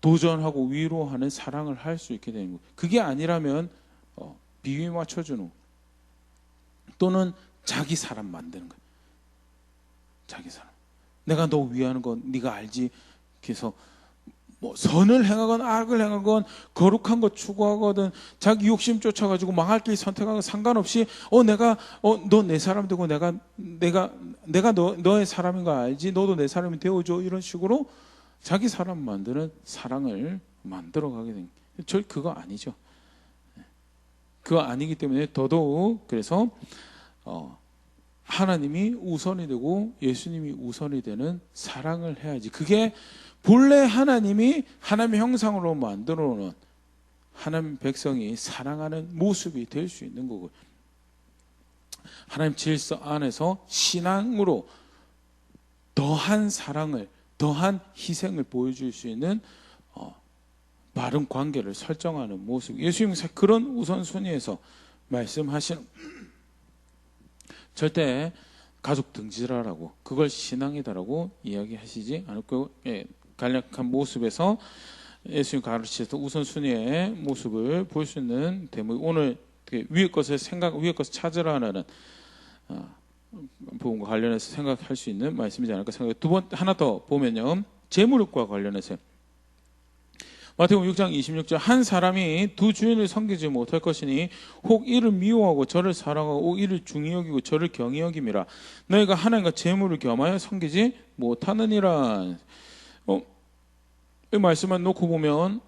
도전하고 위로하는 사랑을 할 수 있게 되는 거예요. 그게 아니라면 비위 맞춰주는 또는 자기 사람 만드는 거예요. 자기 사람. 내가 너 위하는 건 네가 알지. 그래서 뭐 선을 행하건 악을 행하건 거룩한 것 추구하거든 자기 욕심 쫓아가지고 망할 길 선택하건 상관없이 내가 너 내 사람 되고 내가 너의 사람인 거 알지. 너도 내 사람이 되어줘. 이런 식으로 자기 사람 만드는 사랑을 만들어 가게 된 절 그거 아니죠. 그거 아니기 때문에 더더욱 그래서 하나님이 우선이 되고 예수님이 우선이 되는 사랑을 해야지. 그게 본래 하나님이 하나님의 형상으로 만들어 놓은 하나님 백성이 사랑하는 모습이 될 수 있는 거고요. 하나님 질서 안에서 신앙으로 더한 사랑을, 더한 희생을 보여줄 수 있는 바른 관계를 설정하는 모습. 예수님이 그런 우선순위에서 말씀하시는, 절대 가족 등지라라고 그걸 신앙이다라고 이야기하시지 않고 간략한 모습에서 예수님 가르치셔서 우선순위의 모습을 볼 수 있는 대목. 오늘 위의 것을 찾으라는 부분과 관련해서 생각할 수 있는 말씀이지 않을까 생각해요. 하나 더 보면요, 재물과 관련해서 마태복음 6장 26절 한 사람이 두 주인을 섬기지 못할 것이니 혹 이를 미워하고 저를 사랑하고 혹 이를 중히 여기고 저를 경히 여김이라. 너희가 하나님과 재물을 겸하여 섬기지 못하느니라. 이 말씀만 놓고 보면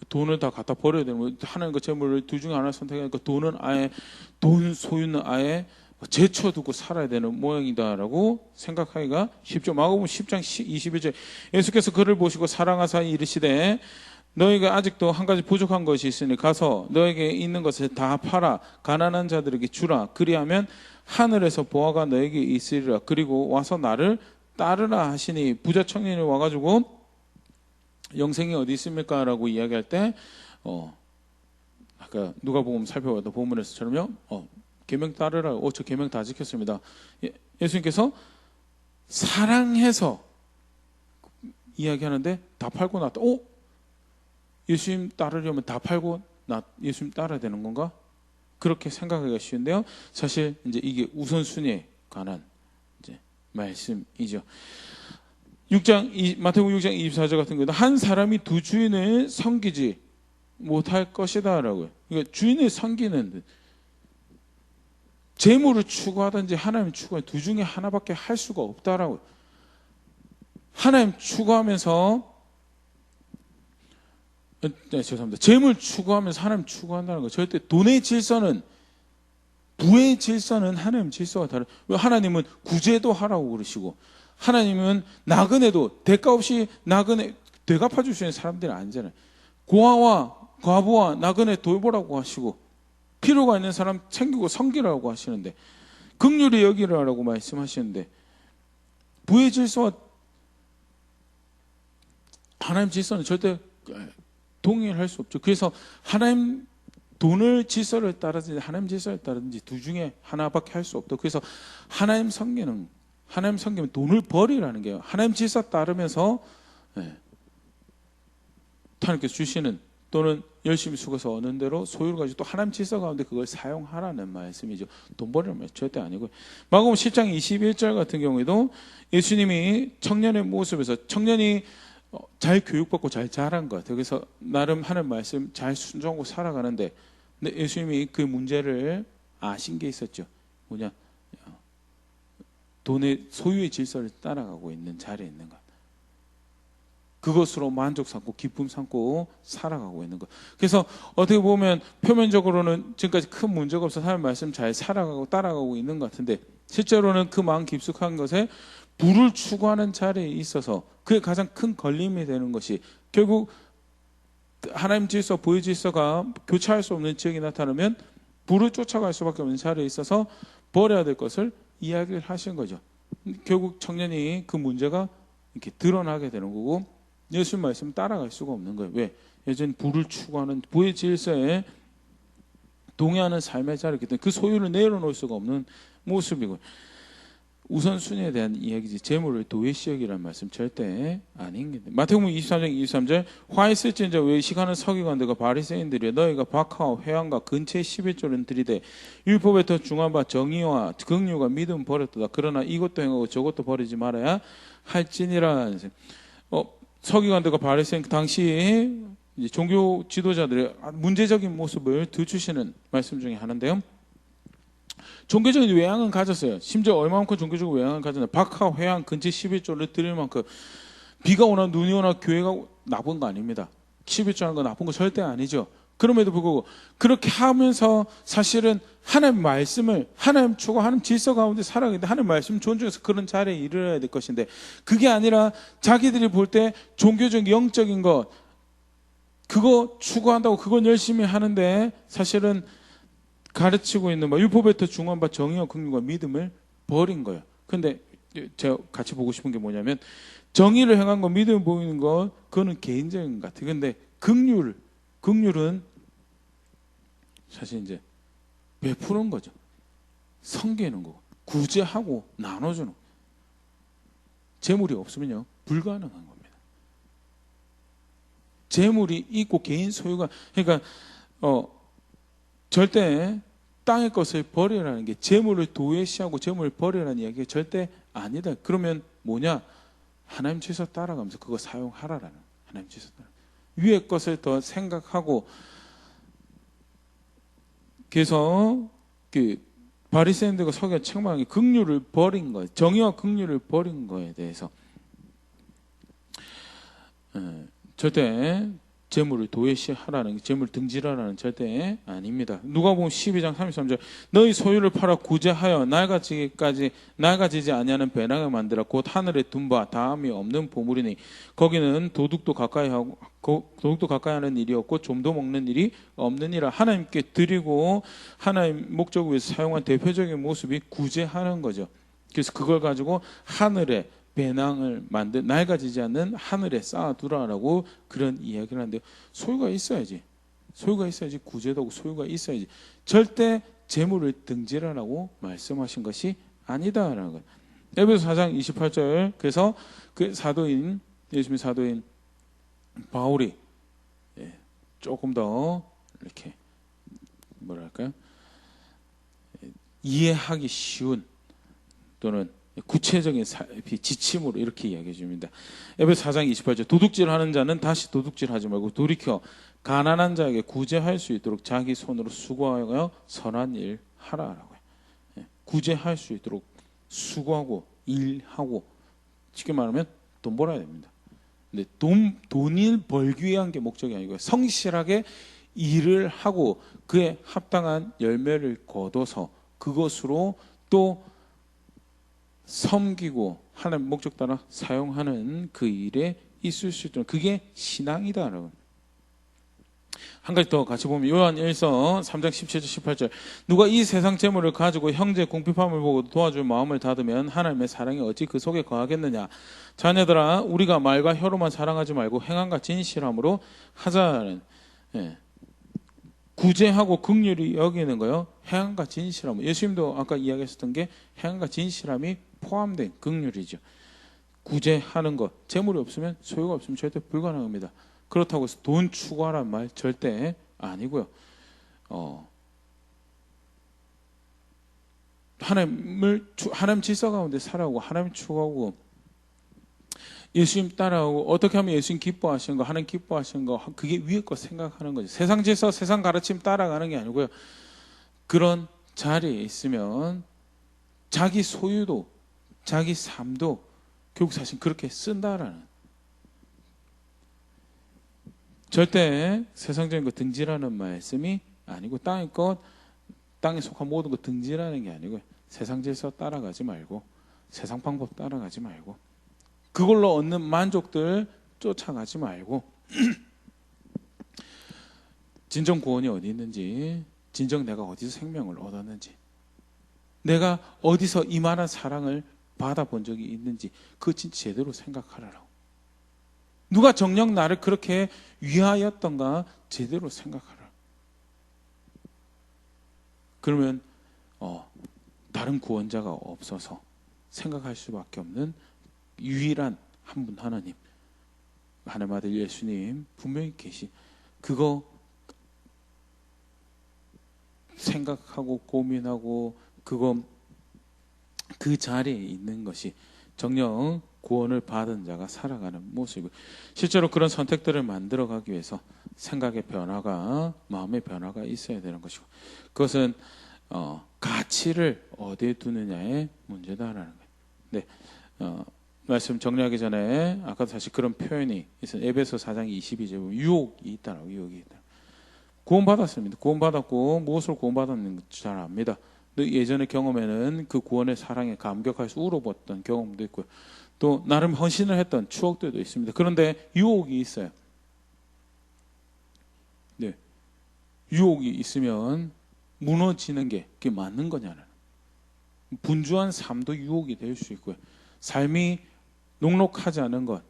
돈을 다 갖다 버려야 되는 거예요. 하나님과 재물을 둘 중에 하나 선택하니까 돈 소유는 아예 제쳐두고 살아야 되는 모양이다라고 생각하기가 쉽죠. 마가복음 10장 21절 예수께서 그를 보시고 사랑하사 이르시되 너희가 아직도 한 가지 부족한 것이 있으니 가서 너에게 있는 것을 다 팔아 가난한 자들에게 주라. 그리하면 하늘에서 보화가 너에게 있으리라. 그리고 와서 나를 따르라 하시니, 부자 청년이 와가지고 영생이 어디 있습니까? 라고 이야기할 때 아까 누가복음 살펴봤던 본문에서처럼요, 계명 따르라. 저 계명 다 지켰습니다. 예수님께서 사랑해서 이야기하는데 다 팔고 났다. 예수님 따르려면 다 팔고 예수님 따라야 되는 건가? 그렇게 생각하기가 쉬운데요. 사실 이제 이게 우선순위에 관한 이제 말씀이죠. 마태복음 6장 24절 같은 경우는 한 사람이 두 주인을 섬기지 못할 것이다라고요. 그러니까 주인을 섬기는 재물을 추구하든지 하나님 추구하든지 둘 중에 하나밖에 할 수가 없다라고. 하나님 추구하면서 죄송합니다. 재물 추구하면서 하나님 추구한다는 거. 절대 돈의 질서는, 부의 질서는 하나님 질서가 다른. 왜 하나님은 구제도 하라고 그러시고, 하나님은 나그네도 대가 없이 나그네 되갚아 주시는 사람들이 아니잖아요. 고아와 과부와 나그네 돌보라고 하시고, 필요가 있는 사람 챙기고 섬기라고 하시는데, 긍휼히 여기라고 말씀하시는데, 부의 질서와 하나님 질서는 절대 동일할 수 없죠. 그래서 하나님 돈을 질서를 따르든지 하나님 질서를 따르든지 둘 중에 하나밖에 할 수 없다. 그래서 하나님 섬기면 돈을 버리라는 게요. 하나님 질서 따르면서 하나님께서 주시는 또는 열심히 수고해서 얻는 대로 소유를 가지고 또 하나님 질서 가운데 그걸 사용하라는 말씀이죠. 돈 버리는 말 절대 아니고요. 마가복음 10장 21절 같은 경우에도 예수님이 청년의 모습에서 청년이 잘 교육받고 잘 자란 것 같아요. 그래서 나름 하는 말씀 잘 순종하고 살아가는데, 근데 예수님이 그 문제를 아신 게 있었죠. 뭐냐? 돈의 소유의 질서를 따라가고 있는 자리에 있는 것. 그것으로 만족 삼고 기쁨 삼고 살아가고 있는 것. 그래서 어떻게 보면 표면적으로는 지금까지 큰 문제가 없어 하나님 말씀 잘 살아가고 따라가고 있는 것 같은데, 실제로는 그 마음 깊숙한 것에 부를 추구하는 자리에 있어서 그게 가장 큰 걸림이 되는 것이, 결국 하나님 질서, 부의 질서가 교차할 수 없는 지역이 나타나면 부를 쫓아갈 수밖에 없는 자리에 있어서 버려야 될 것을 이야기를 하신 거죠. 결국 청년이 그 문제가 이렇게 드러나게 되는 거고, 예수님 말씀 따라갈 수가 없는 거예요. 왜? 여전히 부를 추구하는 부의 질서에 동의하는 삶의 자리이기 때문에 그 소유를 내려놓을 수가 없는 모습이고, 우선순위에 대한 이야기지 재물을 도외시 여기라는 말씀 절대 아닌 게. 마태복음 23장 23절 화 있을진저 외식하는 서기관들과 바리새인들이여 너희가 박하와 회당과 근처에 11조는 들이되 율법에 더 중한 바 정의와 긍휼과 믿음 버렸도다. 그러나 이것도 행하고 저것도 버리지 말아야 할지니라. 서기관들과 바리새인 당시 이제 종교 지도자들의 문제적인 모습을 들추시는 말씀 중에 하나인데요. 종교적인 외양은 가졌어요. 심지어 얼마만큼 종교적인 외양을 가졌나. 박하, 회양, 근처 11조를 드릴 만큼. 비가 오나 눈이 오나 교회가 나쁜 거 아닙니다. 11조 하는 거 나쁜 거 절대 아니죠. 그럼에도 불구하고 그렇게 하면서 사실은 하나님 말씀을, 하나님 추구, 하나님 질서 가운데 살아가는데 하나님 말씀 존중해서 그런 자리에 이르러야 될 것인데, 그게 아니라 자기들이 볼 때 종교적 영적인 것 그거 추구한다고 그건 열심히 하는데 사실은 가르치고 있는 율법에 더 중요한 바 정의와 긍휼과 믿음을 버린 거예요. 근데 제가 같이 보고 싶은 게 뭐냐면, 정의를 행한 거, 믿음을 보이는 거 그거는 개인적인 것 같아요. 근데 긍휼은 사실 이제 베푸는 거죠. 섬기는 거고 구제하고 나눠주는 거. 재물이 없으면요 불가능한 겁니다. 재물이 있고 개인 소유가, 그러니까 절대 땅의 것을 버리라는 게 재물을 도외시하고 재물을 버리라는 이야기가 절대 아니다. 그러면 뭐냐? 하나님 질서 따라가면서 그거 사용하라라는, 하나님 질서 따라. 위의 것을 더 생각하고. 그래서 그 바리새인들과 서기관 책망이 긍휼을 버린 거예요. 정의와 긍휼을 버린 거에 대해서 절대 재물을 도외시하라는, 재물 등지라라는 절대 아닙니다. 누가복음 12장 33절 너희 소유를 팔아 구제하여 낡아지지 아니하는 배낭을 만들어 곧 하늘에 둔 바 다함이 없는 보물이니 거기는 도둑도 가까이 하는 일이 없고 좀도 먹는 일이 없느니라. 하나님께 드리고 하나님 목적 위해서 사용한 대표적인 모습이 구제하는 거죠. 그래서 그걸 가지고 하늘에 배낭을 만든, 낡아지지 않는 하늘에 쌓아두라라고 그런 이야기를 하는데, 소유가 있어야지 구제도 하고 소유가 있어야지. 절대 재물을 등지라라고 말씀하신 것이 아니다라는 것. 에베소 4장 28절 그래서 그 사도인, 예수님의 사도인 바울이 조금 더 이렇게 뭐랄까요, 이해하기 쉬운 또는 구체적인 지침으로 이렇게 이야기해 줍니다. 에베소 4장 28절 도둑질하는 자는 다시 도둑질하지 말고 돌이켜 가난한 자에게 구제할 수 있도록 자기 손으로 수고하여 선한 일 하라라고요. 구제할 수 있도록 수고하고 일하고, 쉽게 말하면 돈 벌어야 됩니다. 근데 돈을 벌기 위한 게 목적이 아니고요. 성실하게 일을 하고 그에 합당한 열매를 거둬서 그것으로 또 섬기고 하나님 목적 따라 사용하는 그 일에 있을 수 있도록, 그게 신앙이다 여러분. 한 가지 더 같이 보면 요한 1서 3장 17절 18절 누가 이 세상 재물을 가지고 형제 궁핍함을 보고 도와줄 마음을 닫으면 하나님의 사랑이 어찌 그 속에 거하겠느냐. 자녀들아 우리가 말과 혀로만 사랑하지 말고 행함과 진실함으로 하자는, 예. 구제하고 긍휼히 여기는 거요. 행함과 진실함. 예수님도 아까 이야기했었던 게 행함과 진실함이 포함된 긍휼이죠. 구제하는 것, 재물이 없으면 소유가 없으면 절대 불가능합니다. 그렇다고 해서 돈 추구하라는 말 절대 아니고요. 하나님 질서 가운데 살아오고 하나님 추구하고 예수님 따라오고 어떻게 하면 예수님 기뻐하시는 거, 하나님 기뻐하시는 거, 그게 위에 거 생각하는 거죠. 세상 질서, 세상 가르침 따라가는 게 아니고요. 그런 자리에 있으면 자기 소유도, 자기 삶도 결국 사실 그렇게 쓴다라는. 절대 세상적인 거 등지라는 말씀이 아니고 땅의 것, 땅에 속한 모든 거 등지라는 게 아니고요. 세상 질서 따라가지 말고 세상 방법 따라가지 말고 그걸로 얻는 만족들 쫓아가지 말고 진정 구원이 어디 있는지, 진정 내가 어디서 생명을 얻었는지, 내가 어디서 이만한 사랑을 받아본 적이 있는지 그거 진짜 제대로 생각하라고. 누가 정녕 나를 그렇게 위하였던가 제대로 생각하라. 그러면 다른 구원자가 없어서 생각할 수밖에 없는 유일한 한 분 하나님, 하나님 아들 예수님 분명히 계시. 그거 생각하고 고민하고 그거 그 자리에 있는 것이 정녕 구원을 받은 자가 살아가는 모습이고, 실제로 그런 선택들을 만들어가기 위해서 생각의 변화가, 마음의 변화가 있어야 되는 것이고, 그것은 가치를 어디에 두느냐의 문제다라는 거예요. 네, 말씀 정리하기 전에 아까도 사실 그런 표현이 있어요. 에베소 4장 22절에 보면 유혹이 있다라고. 유혹이 있다. 구원받았습니다. 구원받았고 무엇으로 구원받았는지 잘 압니다. 예전의 경험에는 그 구원의 사랑에 감격해서 울어봤던 경험도 있고요. 또 나름 헌신을 했던 추억들도 있습니다. 그런데 유혹이 있어요. 네, 유혹이 있으면 무너지는 게 그게 맞는 거냐는. 분주한 삶도 유혹이 될 수 있고요. 삶이 녹록하지 않은 것,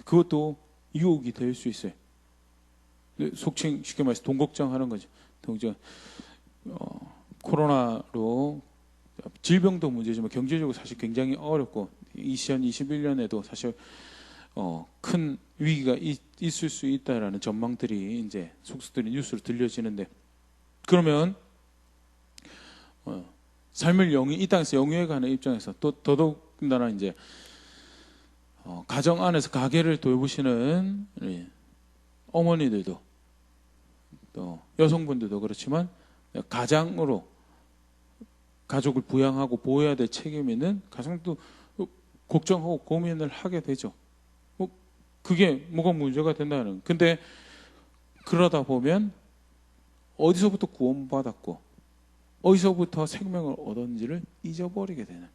그것도 유혹이 될 수 있어요. 속칭 쉽게 말해서 돈 걱정하는 거죠. 동정. 코로나로 질병도 문제지만 경제적으로 사실 굉장히 어렵고 2021년에도 사실 큰 위기가 있을 수 있다라는 전망들이 이제 속속들이 뉴스로 들려지는데, 그러면 삶을 이 땅에서 영위해가는 입장에서 또 더더군다나 이제 가정 안에서 가게를 돌보시는 어머니들도 또 여성분들도 그렇지만 가장으로 가족을 부양하고 보호해야 될 책임이 있는 가정도 걱정하고 고민을 하게 되죠. 그게 뭐가 문제가 된다는. 근데 그러다 보면 어디서부터 구원받았고 어디서부터 생명을 얻었는지를 잊어버리게 되는 거예요.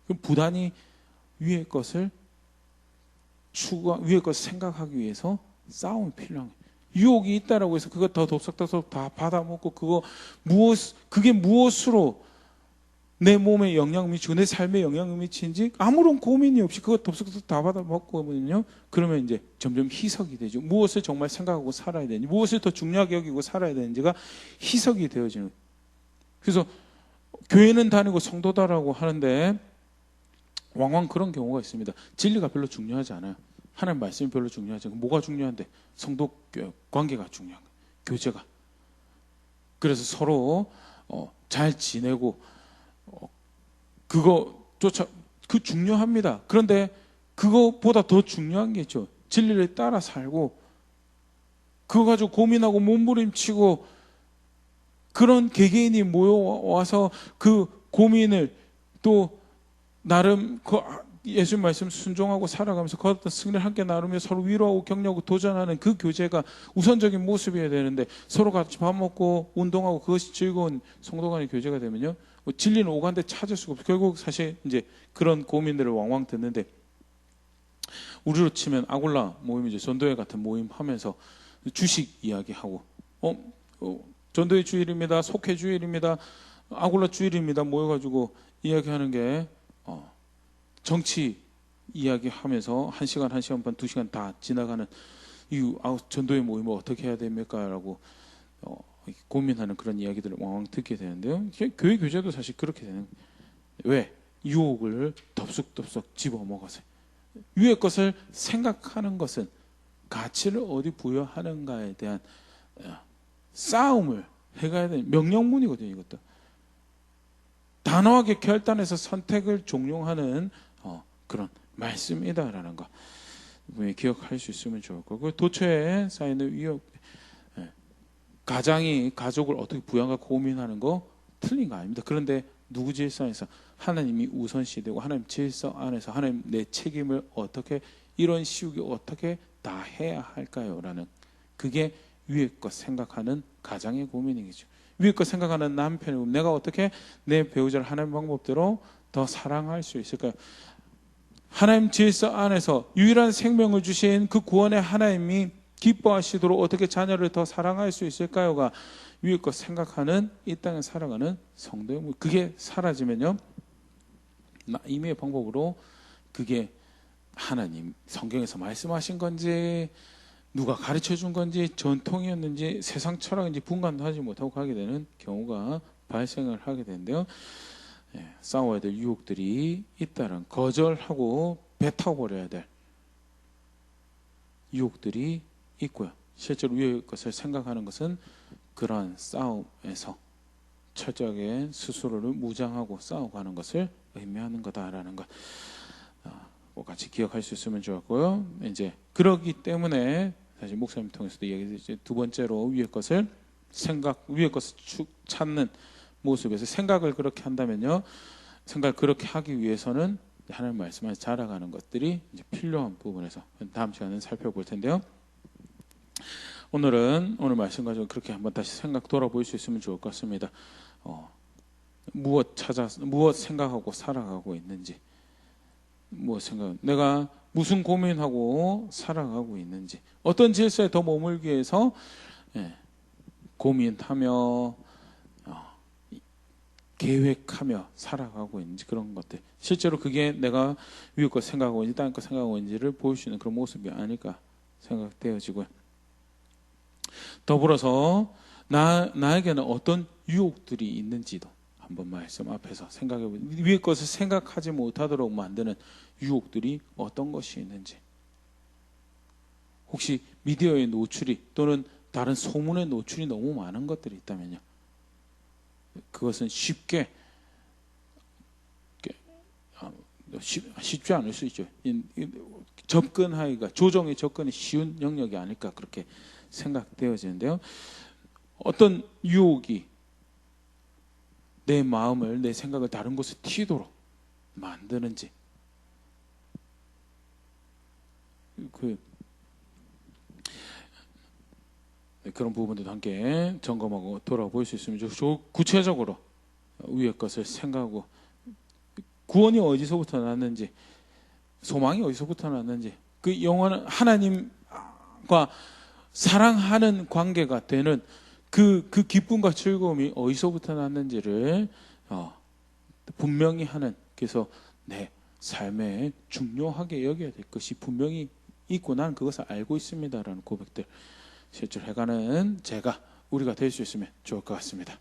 그럼 부단히 위의 것을 위의 것을 생각하기 위해서 싸움이 필요한 거예요. 유혹이 있다라고 해서 그거 더 덥석덥석 다 받아먹고 그게 무엇으로 내 몸에 영향을 미치고 내 삶에 영향을 미치는지 아무런 고민이 없이 그거 덥석덥석 다 받아먹거든요. 그러면 이제 점점 희석이 되죠. 무엇을 정말 생각하고 살아야 되는지, 무엇을 더 중요하게 여기고 살아야 되는지가 희석이 되어지는 거예요. 그래서 교회는 다니고 성도다라고 하는데 왕왕 그런 경우가 있습니다. 진리가 별로 중요하지 않아요. 하나님 말씀이 별로 중요하지 않고 뭐가 중요한데 성도 관계가 중요한 거예요. 교제가. 그래서 서로 잘 지내고 그 중요합니다. 그런데 그거보다 더 중요한 게 있죠. 진리를 따라 살고 그거 가지고 고민하고 몸부림치고 그런 개개인이 모여와서 그 고민을 또 나름 예수님 말씀 순종하고 살아가면서 그 어떤 승리를 함께 나누며 서로 위로하고 격려하고 도전하는 그 교제가 우선적인 모습이어야 되는데, 서로 같이 밥 먹고 운동하고 그것이 즐거운 성도 간의 교제가 되면요, 진리는 오간데 찾을 수가 없어요. 결국 사실 이제 그런 고민들을 왕왕 듣는데, 우리로 치면 아골라 모임이죠. 전도회 같은 모임 하면서 주식 이야기하고 전도회 주일입니다. 속회 주일입니다. 아골라 주일입니다. 모여가지고 이야기하는 게 정치 이야기하면서 1시간, 1시간 반, 2시간 다 지나가는 이 전도회 모임을 어떻게 해야 됩니까? 라고 고민하는 그런 이야기들을 왕왕 듣게 되는데요. 교회 교제도 사실 그렇게 되는 거예요. 왜? 유혹을 덥석덥석 집어먹어서 위의 것을 생각하는 것은 가치를 어디 부여하는가에 대한 싸움을 해가야 되는 명령문이거든요. 이것도 단호하게 결단해서 선택을 종용하는 그런 말씀이다라는 거 분명히 기억할 수 있으면 좋을 거고, 도처에 쌓이는 위협, 가장이 가족을 어떻게 부양할까 고민하는 거 틀린 거 아닙니다. 그런데 누구 질서에서 하나님이 우선시되고 하나님 질서 안에서 하나님 내 책임을 어떻게 이런 시국에 어떻게 다 해야 할까요? 라는 그게 위의 것 생각하는 가장의 고민이겠죠. 위의 것 생각하는 남편이 내가 어떻게 내 배우자를 하나님 방법대로 더 사랑할 수 있을까요? 하나님 질서 안에서 유일한 생명을 주신 그 구원의 하나님이 기뻐하시도록 어떻게 자녀를 더 사랑할 수 있을까요가 위의 것 생각하는 이 땅에 살아가는 성도의 무. 그게 사라지면요, 임의의 방법으로 그게 하나님 성경에서 말씀하신 건지 누가 가르쳐 준 건지 전통이었는지 세상 철학인지 분간도 하지 못하고 가게 되는 경우가 발생을 하게 되는데요. 싸워야 될 유혹들이 있다는, 거절하고 배 타버려야 될 유혹들이 있고요. 실제로 위의 것을 생각하는 것은 그러한 싸움에서 철저하게 스스로를 무장하고 싸워가는 것을 의미하는 거다라는 것 꼭 같이 기억할 수 있으면 좋았고요. 이제 그러기 때문에 사실 목사님 통해서도 얘기했듯이 두 번째로 위의 것을 위의 것을 찾는 모습에서 생각을 그렇게 한다면요, 생각을 그렇게 하기 위해서는 하나님 말씀을 자라가는 것들이 이제 필요한 부분에서 다음 시간에 살펴볼 텐데요. 오늘 말씀 가지고 그렇게 한번 다시 생각 돌아볼 수 있으면 좋을 것 같습니다. 무엇 생각하고 살아가고 있는지, 내가 무슨 고민하고 살아가고 있는지, 어떤 질서에 더 머물기 위해서 고민하며 계획하며 살아가고 있는지, 그런 것들 실제로 그게 내가 위의 것 생각하고 있는지 땅의 것 생각하고 있는지를 보일 수 있는 그런 모습이 아닐까 생각되어지고요. 더불어서 나에게는 어떤 유혹들이 있는지도 한번 말씀 앞에서 생각해보세요. 위의 것을 생각하지 못하도록 만드는 유혹들이 어떤 것이 있는지, 혹시 미디어의 노출이 또는 다른 소문의 노출이 너무 많은 것들이 있다면요, 그것은 쉽지 않을 수 있죠. 조정의 접근이 쉬운 영역이 아닐까 그렇게 생각되어지는데요. 어떤 유혹이 내 마음을, 내 생각을 다른 곳에 튀도록 만드는지, 그런 부분들도 함께 점검하고 돌아볼 수 있으면 구체적으로 위의 것을 생각하고 구원이 어디서부터 났는지, 소망이 어디서부터 났는지, 그 영원한 하나님과 사랑하는 관계가 되는 그 기쁨과 즐거움이 어디서부터 났는지를 분명히 하는, 그래서 내 삶에 중요하게 여겨야 될 것이 분명히 있고 나는 그것을 알고 있습니다라는 고백들 실제로 해가는 우리가 될 수 있으면 좋을 것 같습니다.